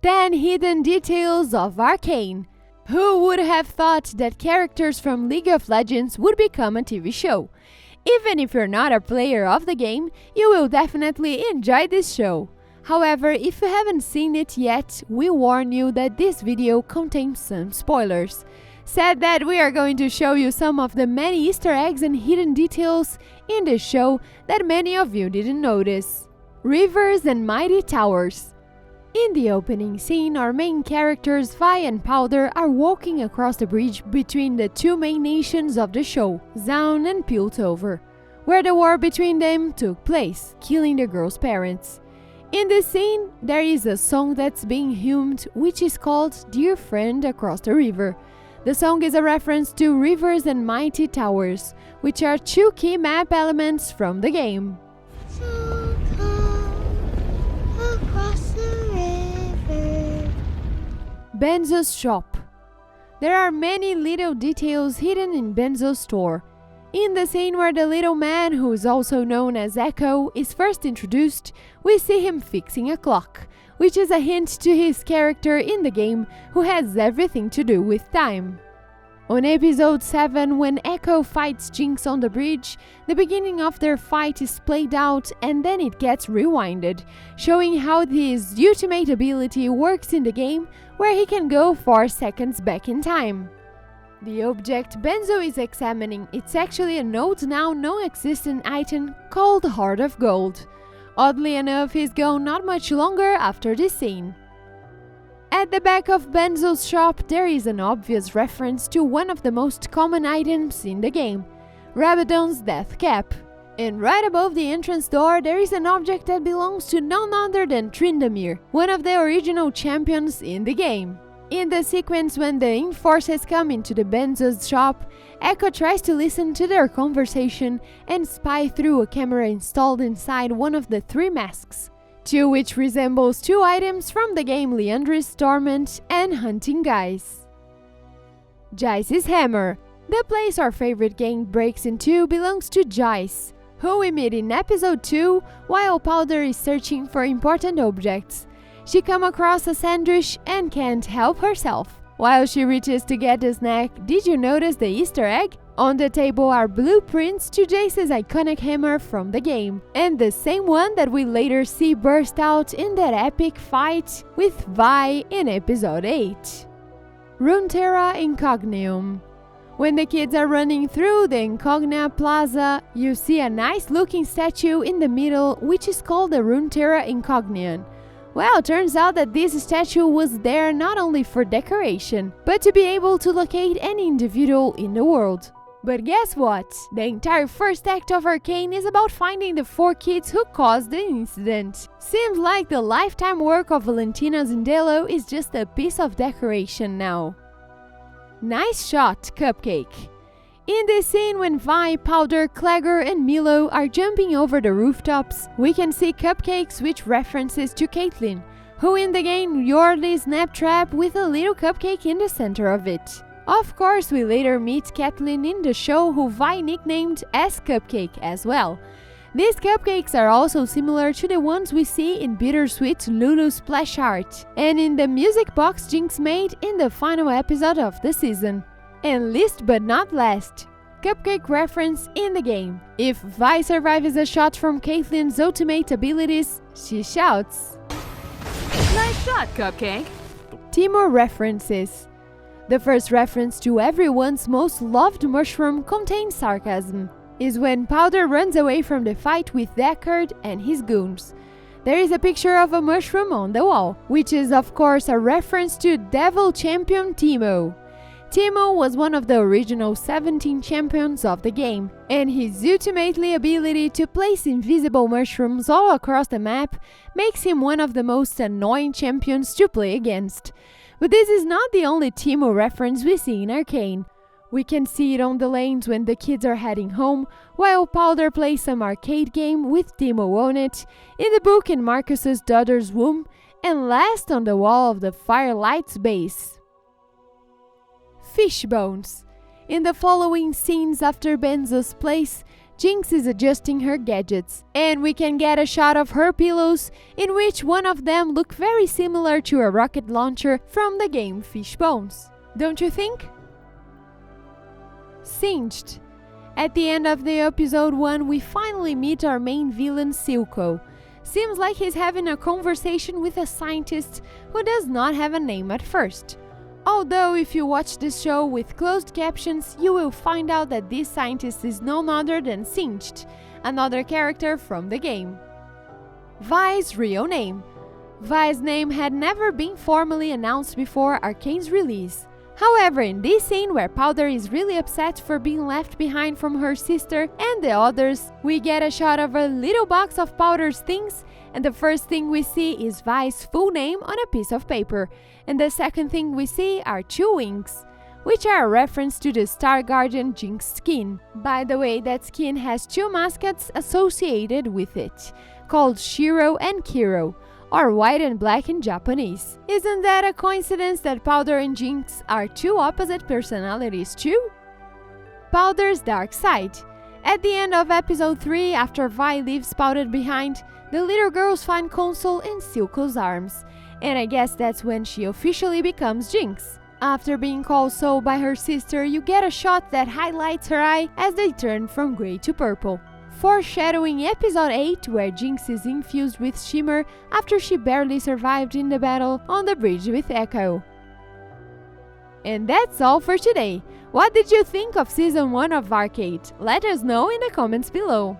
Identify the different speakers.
Speaker 1: 10 Hidden Details of Arcane. Who would have thought that characters from League of Legends would become a TV show? Even if you're not a player of the game, you will definitely enjoy this show. However, if you haven't seen it yet, we warn you that this video contains some spoilers. Said that we are going to show you some of the many Easter eggs and hidden details in the show that many of you didn't notice. Rivers and Mighty Towers. In the opening scene, our main characters Vi and Powder are walking across the bridge between the two main nations of the show, Zaun and Piltover, where the war between them took place, killing the girl's parents. In this scene, there is a song that's being hummed, which is called Dear Friend Across the River. The song is a reference to Rivers and Mighty Towers, which are two key map elements from the game.
Speaker 2: So come across the river.
Speaker 1: Benzo's shop. There are many little details hidden in Benzo's store. In the scene where the little man, who is also known as Echo, is first introduced, we see him fixing a clock, which is a hint to his character in the game, who has everything to do with time. On episode 7, when Echo fights Jinx on the bridge, the beginning of their fight is played out and then it gets rewinded, showing how his ultimate ability works in the game, where he can go 4 seconds back in time. The object Benzo is examining, it's actually an old now non-existent item called Heart of Gold. Oddly enough, he's gone not much longer after this scene. At the back of Benzo's shop, there is an obvious reference to one of the most common items in the game, Rabadon's Death Cap. And right above the entrance door, there is an object that belongs to none other than Tryndamere, one of the original champions in the game. In the sequence when the Enforcers come into the Benzo's shop, Echo tries to listen to their conversation and spy through a camera installed inside one of the 3 masks, to which resembles 2 items from the game Liandry's Torment and Hunting Guys. Jace's Hammer. The place our favorite gang breaks into belongs to Jace, who we meet in episode 2 while Powder is searching for important objects. She comes across a sandwich and can't help herself. While she reaches to get the snack, did you notice the Easter egg? On the table are blueprints to Jace's iconic hammer from the game, and the same one that we later see burst out in that epic fight with Vi in episode 8. Runeterra Incognium. When the kids are running through the Incognia Plaza, you see a nice looking statue in the middle which is called the Runeterra Incognion. Well, turns out that this statue was there not only for decoration, but to be able to locate any individual in the world. But guess what? The entire first act of Arcane is about finding the 4 kids who caused the incident. Seems like the lifetime work of Valentina Zindello is just a piece of decoration now. Nice shot, Cupcake. In this scene when Vi, Powder, Clagger and Milo are jumping over the rooftops, we can see Cupcake switch references to Caitlyn, who in the game lured the snap trap with a little cupcake in the center of it. Of course, we later meet Caitlyn in the show, who Vi nicknamed as Cupcake as well. These cupcakes are also similar to the ones we see in Bittersweet Lulu's splash art, and in the music box Jinx made in the final episode of the season. And last but not least, Cupcake reference in the game. If Vi survives a shot from Caitlyn's ultimate abilities, she shouts,
Speaker 3: Nice shot, Cupcake!
Speaker 1: Teemo references. The first reference to everyone's most loved mushroom contains sarcasm, is when Powder runs away from the fight with Deckard and his goons. There is a picture of a mushroom on the wall, which is of course a reference to Devil Champion Teemo. Teemo was one of the original 17 champions of the game, and his ultimately ability to place invisible mushrooms all across the map makes him one of the most annoying champions to play against. But this is not the only Teemo reference we see in Arcane. We can see it on the lanes when the kids are heading home, while Powder plays some arcade game with Teemo on it, in the book in Marcus's daughter's womb, and last on the wall of the Firelight's base. Fish bones. In the following scenes after Benzo's place, Jinx is adjusting her gadgets, and we can get a shot of her pillows, in which one of them look very similar to a rocket launcher from the game Fishbones. Don't you think? Singed. At the end of the episode 1, we finally meet our main villain, Silco. Seems like he's having a conversation with a scientist who does not have a name at first. Although if you watch this show with closed captions, you will find out that this scientist is none other than Singed, another character from the game. Vi's real name. Vi's name had never been formally announced before Arcane's release. However, in this scene where Powder is really upset for being left behind from her sister and the others, we get a shot of a little box of Powder's things, and the first thing we see is Vi's full name on a piece of paper, and the second thing we see are 2 wings, which are a reference to the Star Guardian Jinx skin. By the way, that skin has 2 mascots associated with it, called Shiro and Kiro, or white and black in Japanese. Isn't that a coincidence that Powder and Jinx are 2 opposite personalities too? Powder's dark side. At the end of episode 3, after Vi leaves Powder behind, the little girls find Console in Silco's arms, and I guess that's when she officially becomes Jinx. After being called so by her sister, you get a shot that highlights her eye as they turn from grey to purple, foreshadowing episode 8 where Jinx is infused with Shimmer after she barely survived in the battle on the bridge with Echo. And that's all for today. What did you think of season 1 of Arcane? Let us know in the comments below.